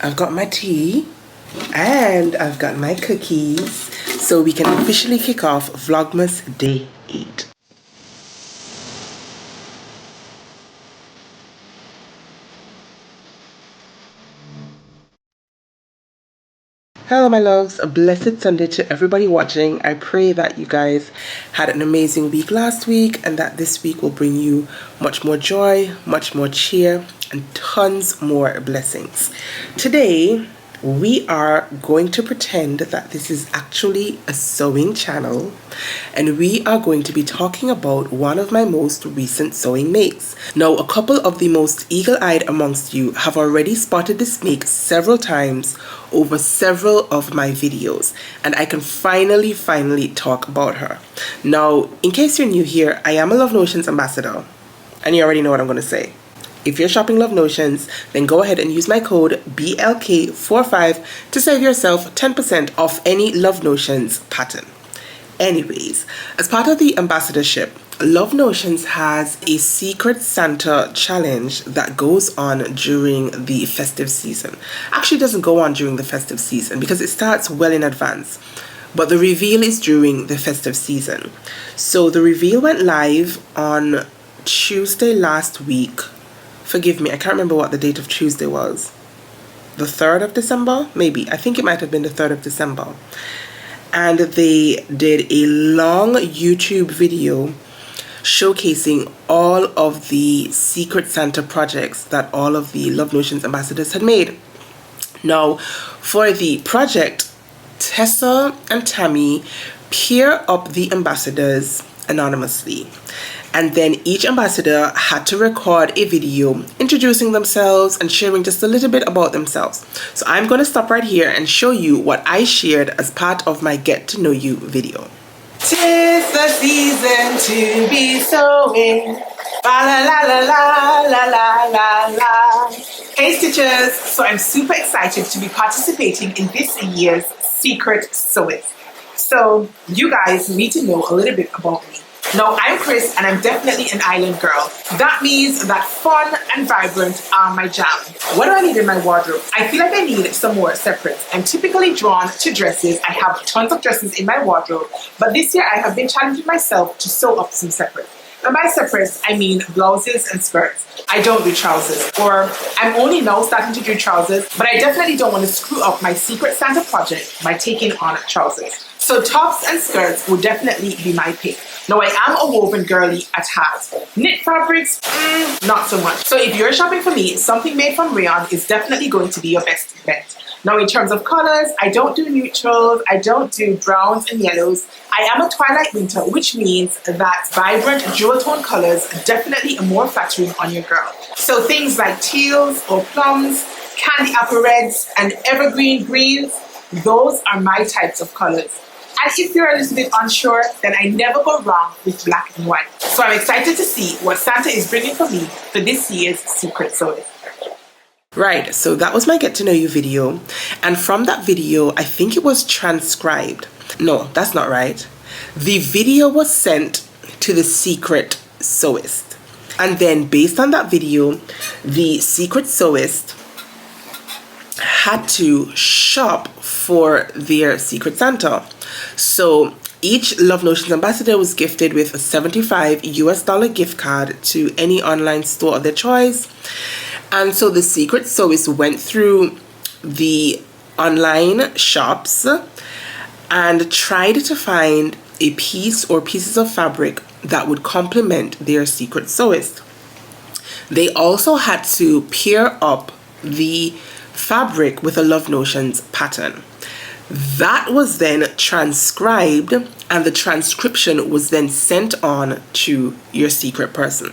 I've got my tea and I've got my cookies, so we can officially kick off Vlogmas Day 8. Hello my loves, a blessed Sunday to everybody watching. I pray that you guys had an amazing week last week and that this week will bring you much more joy, much more cheer, and tons more blessings. Today, we are going to pretend that this is actually a sewing channel, and we are going to be talking about one of my most recent sewing makes. Now, a couple of the most eagle-eyed amongst you have already spotted this make several times over several of my videos, and I can finally talk about her. Now, in case you're new here, I am a Love Notions ambassador, and you already know what I'm going to say. If you're shopping Love Notions, then go ahead and use my code BLK45 to save yourself 10% off any Love Notions pattern. Anyways, as part of the ambassadorship, Love Notions has a Secret Santa challenge that goes on during the festive season. Actually, it doesn't go on during the festive season because it starts well in advance, but the reveal is during the festive season. So the reveal went live on Tuesday last week. Forgive me, I can't remember what the date of Tuesday was. The 3rd of December? Maybe. I think it might have been the 3rd of December. And they did a long YouTube video showcasing all of the Secret Santa projects that all of the Love Notions ambassadors had made. Now, for the project, Tessa and Tammy pair up the ambassadors anonymously. And then each ambassador had to record a video introducing themselves and sharing just a little bit about themselves. So I'm going to stop right here and show you what I shared as part of my Get to Know You video. 'Tis the season to be sewing. La la la la la la la la la. Hey Stitchers! So I'm super excited to be participating in this year's Secret Sewist. So you guys need to know a little bit about me. Now, I'm Kris, and I'm definitely an island girl. That means that fun and vibrant are my jam. What do I need in my wardrobe? I feel like I need some more separates. I'm typically drawn to dresses. I have tons of dresses in my wardrobe, but this year I have been challenging myself to sew up some separates. And by separates, I mean blouses and skirts. I don't do trousers, or I'm only now starting to do trousers, but I definitely don't want to screw up my Secret Santa project by taking on trousers. So tops and skirts would definitely be my pick. Now, I am a woven girly at heart. Knit fabrics, not so much. So if you're shopping for me, something made from rayon is definitely going to be your best bet. Now, in terms of colors, I don't do neutrals, I don't do browns and yellows. I am a twilight winter, which means that vibrant jewel tone colors definitely are more flattering on your girl. So things like teals or plums, candy apple reds, and evergreen greens, those are my types of colors. And if you're a little bit unsure, then I never go wrong with black and white. So I'm excited to see what Santa is bringing for me for this year's Secret Sewist. Right, so that was my Get to Know You video. And from that video, I think it was transcribed. No, that's not right. The video was sent to the Secret Sewist. And then based on that video, the Secret Sewist had to shop for their Secret Santa. So each Love Notions ambassador was gifted with a $75 US gift card to any online store of their choice. And so the Secret Sewist went through the online shops and tried to find a piece or pieces of fabric that would complement their Secret Sewist. They also had to pair up the fabric with a Love Notions pattern. That was then transcribed, and the transcription was then sent on to your secret person.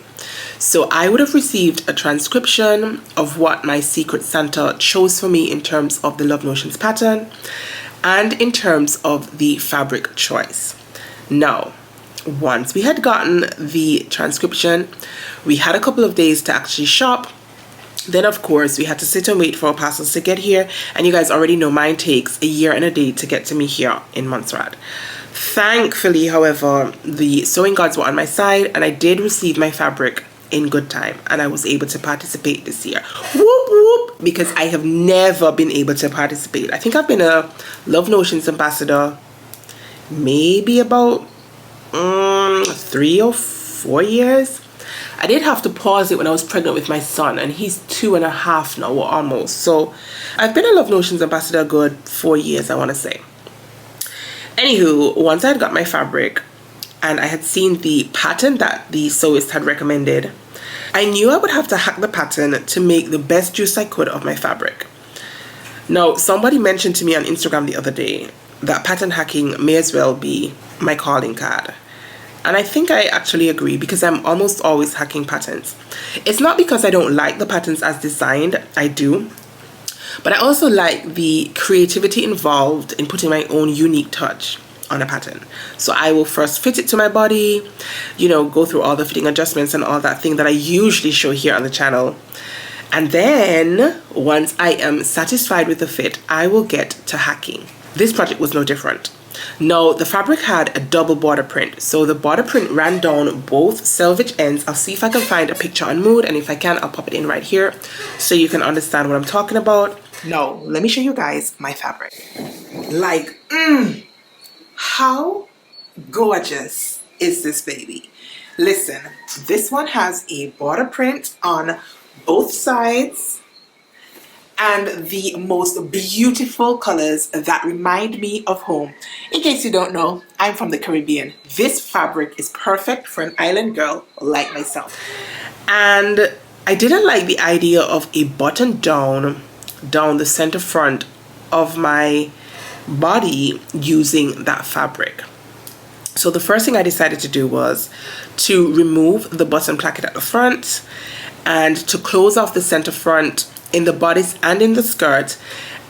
So I would have received a transcription of what my Secret Santa chose for me in terms of the Love Notions pattern and in terms of the fabric choice. Now, once we had gotten the transcription, we had a couple of days to actually shop. Then, of course, we had to sit and wait for our parcels to get here. And you guys already know mine takes a year and a day to get to me here in Montserrat. Thankfully, however, the sewing gods were on my side and I did receive my fabric in good time and I was able to participate this year. Whoop whoop! because I have never been able to participate. I think I've been a Love Notions ambassador maybe about 3 or 4 years. I did have to pause it when I was pregnant with my son, and he's 2.5 now, or almost. So I've been a Love Notions ambassador a good 4 years, I want to say. Anywho, once I had got my fabric and I had seen the pattern that the sewist had recommended, I knew I would have to hack the pattern to make the best use I could of my fabric. Now, somebody mentioned to me on Instagram the other day that pattern hacking may as well be my calling card. And I think I actually agree, because I'm almost always hacking patterns. It's not because I don't like the patterns as designed, I do. But I also like the creativity involved in putting my own unique touch on a pattern. So I will first fit it to my body, you know, go through all the fitting adjustments and all that thing that I usually show here on the channel. And then once I am satisfied with the fit, I will get to hacking. This project was no different. Now, the fabric had a double border print, so the border print ran down both selvage ends. I'll see if I can find a picture on Mood, and if I can, I'll pop it in right here so you can understand what I'm talking about. Now, let me show you guys my fabric. Like, how gorgeous is this baby? Listen, this one has a border print on both sides, and the most beautiful colors that remind me of home. In case you don't know, I'm from the Caribbean. This fabric is perfect for an island girl like myself. And I didn't like the idea of a button down the center front of my body using that fabric. So the first thing I decided to do was to remove the button placket at the front and to close off the center front in the bodice and in the skirt,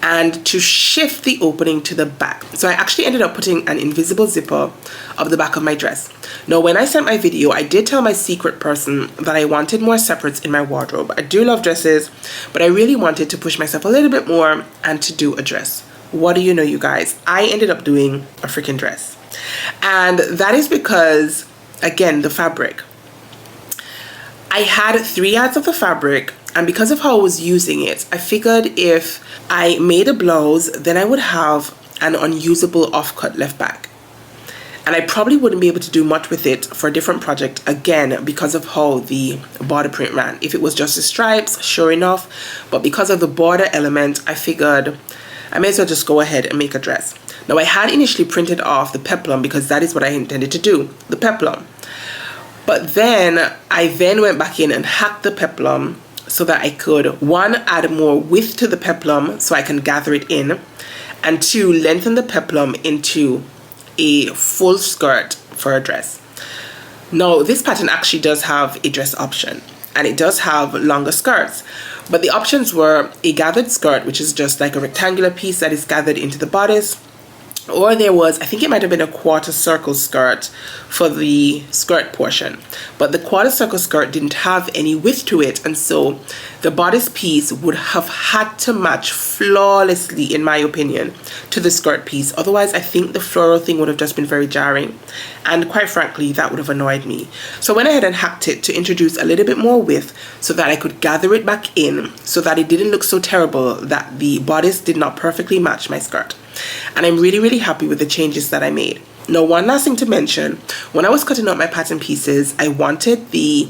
and to shift the opening to the back. So I actually ended up putting an invisible zipper up the back of my dress. Now, when I sent my video, I did tell my secret person that I wanted more separates in my wardrobe. I do love dresses, but I really wanted to push myself a little bit more and to do a dress. What do you know, you guys? I ended up doing a freaking dress. And that is because, again, the fabric. I had 3 yards of the fabric, and because of how I was using it, I figured if I made a blouse, then I would have an unusable offcut left back. And I probably wouldn't be able to do much with it for a different project, again, because of how the border print ran. If it was just the stripes, sure enough, but because of the border element, I figured I may as well just go ahead and make a dress. Now, I had initially printed off the peplum because that is what I intended to do, the peplum. But then I went back in and hacked the peplum so that I could, 1, add more width to the peplum so I can gather it in, and 2, lengthen the peplum into a full skirt for a dress. Now, this pattern actually does have a dress option, and it does have longer skirts, but the options were a gathered skirt, which is just like a rectangular piece that is gathered into the bodice, or there was, I think it might have been a quarter circle skirt for the skirt portion, but the quarter circle skirt didn't have any width to it, and so the bodice piece would have had to match flawlessly, in my opinion, to the skirt piece. Otherwise, I think the floral thing would have just been very jarring, and quite frankly, that would have annoyed me. So I went ahead and hacked it to introduce a little bit more width so that I could gather it back in so that it didn't look so terrible that the bodice did not perfectly match my skirt. And I'm really, really happy with the changes that I made. Now, one last thing to mention, when I was cutting out my pattern pieces, I wanted the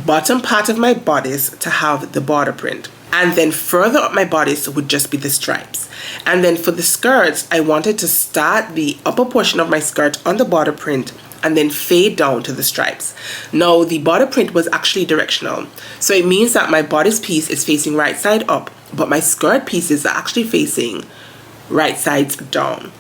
bottom part of my bodice to have the border print. And then further up my bodice would just be the stripes. And then for the skirts, I wanted to start the upper portion of my skirt on the border print and then fade down to the stripes. Now, the border print was actually directional. So it means that my bodice piece is facing right side up, but my skirt pieces are actually facing right sides down.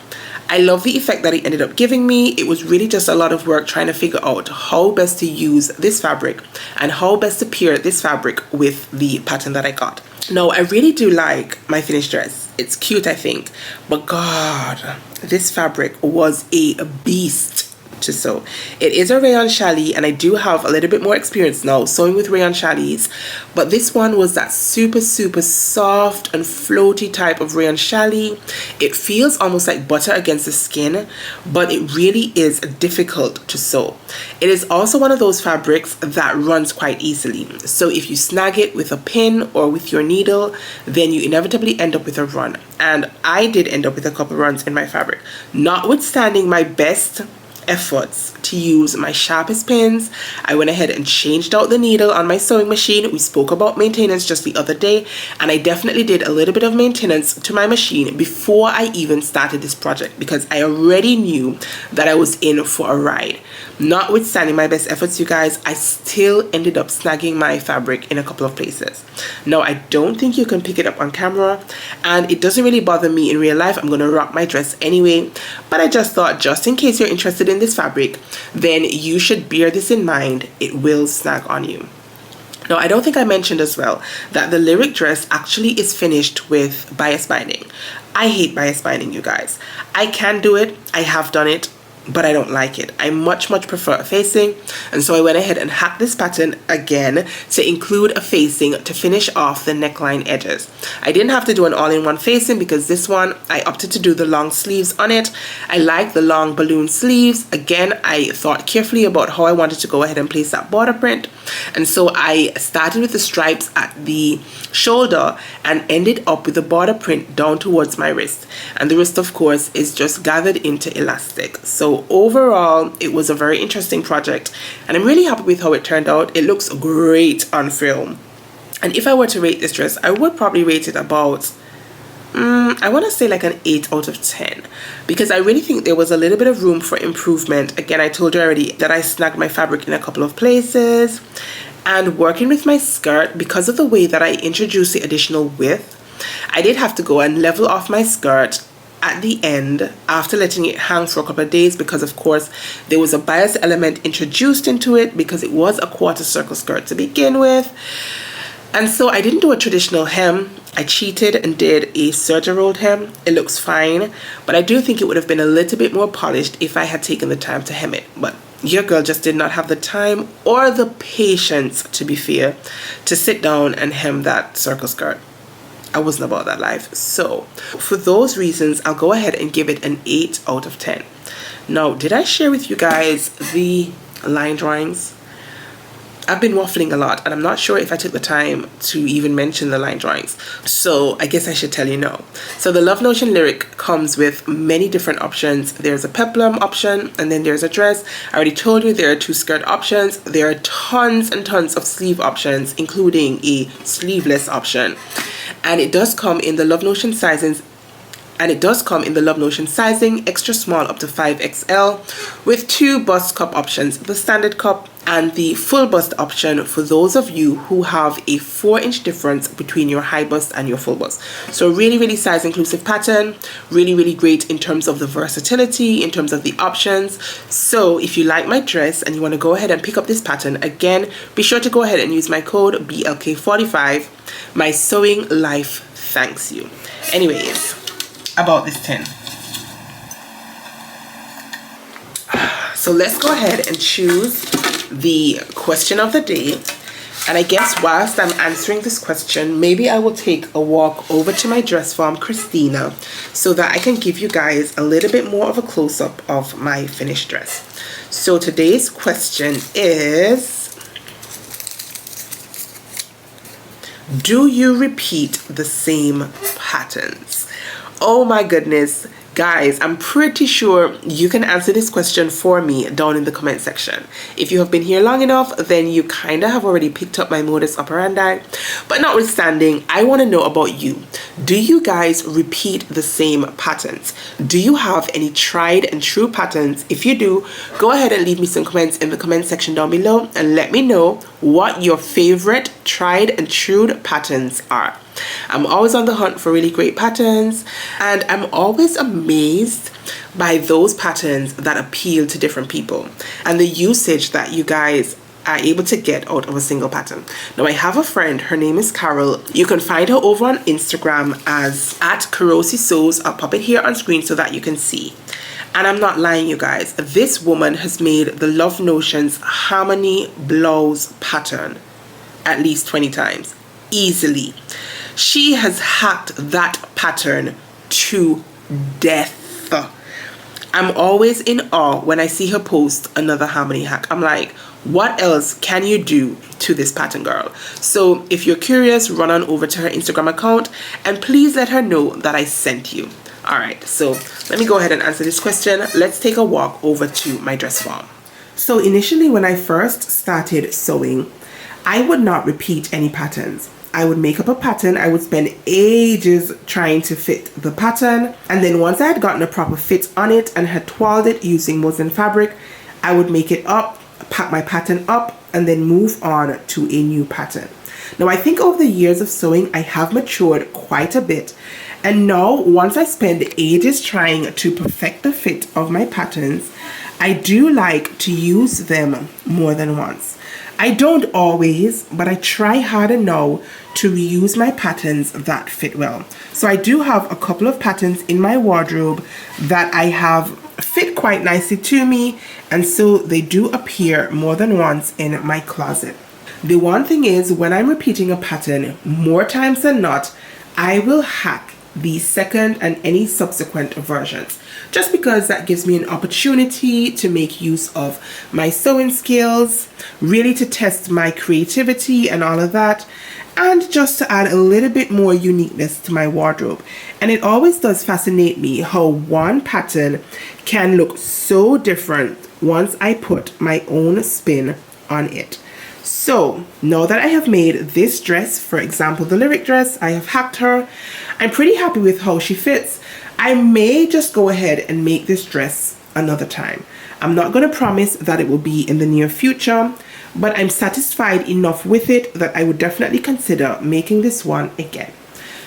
I love the effect that it ended up giving me. It was really just a lot of work trying to figure out how best to use this fabric and how best to pair this fabric with the pattern that I got. Now, I really do like my finished dress. It's cute, I think, but God, this fabric was a beast to sew. It is a rayon challis, and I do have a little bit more experience now sewing with rayon challis, but this one was that super soft and floaty type of rayon challis. It feels almost like butter against the skin, but it really is difficult to sew. It is also one of those fabrics that runs quite easily, so if you snag it with a pin or with your needle, then you inevitably end up with a run. And I did end up with a couple runs in my fabric, notwithstanding my best efforts to use my sharpest pins. I went ahead and changed out the needle on my sewing machine. We spoke about maintenance just the other day, and I definitely did a little bit of maintenance to my machine before I even started this project, because I already knew that I was in for a ride. Notwithstanding my best efforts, you guys, I still ended up snagging my fabric in a couple of places. Now, I don't think you can pick it up on camera, and it doesn't really bother me in real life. I'm going to rock my dress anyway, but I just thought, just in case you're interested in this fabric, then you should bear this in mind. It will snag on you. Now, I don't think I mentioned as well that the lyric dress actually is finished with bias binding. I hate bias binding, you guys. I can do it. I have done it, but I don't like it. I much prefer a facing, and so I went ahead and hacked this pattern again to include a facing to finish off the neckline edges. I didn't have to do an all-in-one facing because this one I opted to do the long sleeves on it. I like the long balloon sleeves. Again, I thought carefully about how I wanted to go ahead and place that border print, and so I started with the stripes at the shoulder and ended up with the border print down towards my wrist, and the wrist of course is just gathered into elastic. So overall, it was a very interesting project, and I'm really happy with how it turned out. It looks great on film, and if I were to rate this dress, I would probably rate it about I want to say like an 8 out of 10, because I really think there was a little bit of room for improvement. Again, I told you already that I snagged my fabric in a couple of places, and working with my skirt, because of the way that I introduced the additional width, I did have to go and level off my skirt at the end after letting it hang for a couple of days, because of course there was a bias element introduced into it because it was a quarter circle skirt to begin with. And so I didn't do a traditional hem. I cheated and did a serger rolled hem. It looks fine, but I do think it would have been a little bit more polished if I had taken the time to hem it. But your girl just did not have the time or the patience, to be fair, to sit down and hem that circle skirt. I wasn't about that life. So for those reasons, I'll go ahead and give it an 8 out of 10. Now, did I share with you guys the line drawings? I've been waffling a lot, and I'm not sure if I took the time to even mention the line drawings, so I guess I should tell you now. So the Love Notion lyric comes with many different options. There's a peplum option, and then there's a dress. I already told you there are 2 skirt options. There are tons and tons of sleeve options, including a sleeveless option, and it does come in the Love Notion sizes. Extra small up to 5XL, with 2 bust cup options, the standard cup and the full bust option for those of you who have a 4-inch difference between your high bust and your full bust. So really size inclusive pattern, really great in terms of the versatility, in terms of the options. So if you like my dress and you want to go ahead and pick up this pattern, again, be sure to go ahead and use my code BLK45. My sewing life thanks you. Anyways, about this tin. So let's go ahead and choose the question of the day. And I guess whilst I'm answering this question, maybe I will take a walk over to my dress farm, Christina, so that I can give you guys a little bit more of a close-up of my finished dress. So today's question is, do you repeat the same patterns? Oh my goodness, guys, I'm pretty sure you can answer this question for me down in the comment section. If you have been here long enough, then you kind of have already picked up my modus operandi. But notwithstanding, I want to know about you. Do you guys repeat the same patterns? Do you have any tried and true patterns? If you do, go ahead and leave me some comments in the comment section down below and let me know what your favorite tried and true patterns are. I'm always on the hunt for really great patterns, and I'm always amazed by those patterns that appeal to different people and the usage that you guys are able to get out of a single pattern. Now, I have a friend, her name is Carol. You can find her over on Instagram as @KarosiSews. I'll pop it here on screen so that you can see. And I'm not lying, you guys. This woman has made the Love Notions Harmony blouse pattern at least 20 times. Easily. She has hacked that pattern to death. I'm always in awe when I see her post another harmony hack. I'm like, what else can you do to this pattern, girl? So if you're curious, run on over to her Instagram account and please let her know that I sent you. Alright, so let me go ahead and answer this question. Let's take a walk over to my dress form. So initially when I first started sewing, I would not repeat any patterns. I would make up a pattern, I would spend ages trying to fit the pattern, and then once I had gotten a proper fit on it and had toiled it using muslin fabric, I would make it up, pack my pattern up, and then move on to a new pattern. Now I think over the years of sewing, I have matured quite a bit. And now, once I spend ages trying to perfect the fit of my patterns, I do like to use them more than once. I don't always, but I try harder now to reuse my patterns that fit well. So I do have a couple of patterns in my wardrobe that I have fit quite nicely to me, and so they do appear more than once in my closet. The one thing is, when I'm repeating a pattern, more times than not, I will hack the second and any subsequent versions, just because that gives me an opportunity to make use of my sewing skills, really to test my creativity and all of that, and just to add a little bit more uniqueness to my wardrobe. And it always does fascinate me how one pattern can look so different once I put my own spin on it. So now that I have made this dress, for example the lyric dress, I have hacked her, I'm pretty happy with how she fits. I may just go ahead and make this dress another time. I'm not going to promise that it will be in the near future, but I'm satisfied enough with it that I would definitely consider making this one again.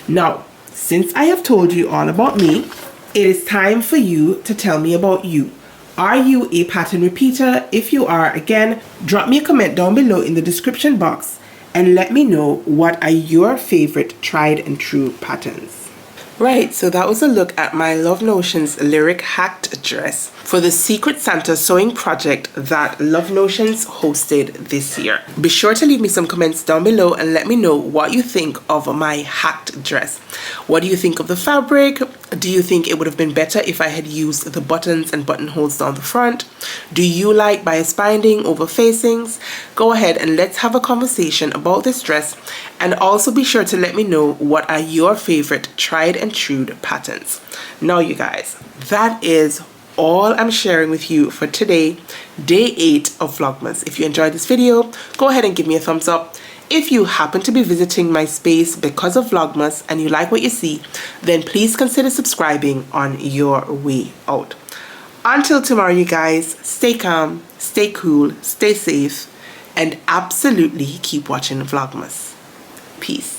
Now, since I have told you all about me, it is time for you to tell me about you. Are you a pattern repeater? If you are, again, drop me a comment down below in the description box and let me know what are your favorite tried and true patterns. Right, so that was a look at my Love Notions lyric hacked dress for the Secret Santa sewing project that Love Notions hosted this year. Be sure to leave me some comments down below and let me know what you think of my hacked dress. What do you think of the fabric? Do you think it would have been better if I had used the buttons and buttonholes down the front? Do you like bias binding over facings? Go ahead and let's have a conversation about this dress, and also be sure to let me know what are your favorite tried and true patterns. Now you guys, that is all I'm sharing with you for today, day 8 of Vlogmas. If you enjoyed this video, go ahead and give me a thumbs up. If you happen to be visiting my space because of Vlogmas and you like what you see, then please consider subscribing on your way out. Until tomorrow, you guys, stay calm, stay cool, stay safe, and absolutely keep watching Vlogmas. Peace.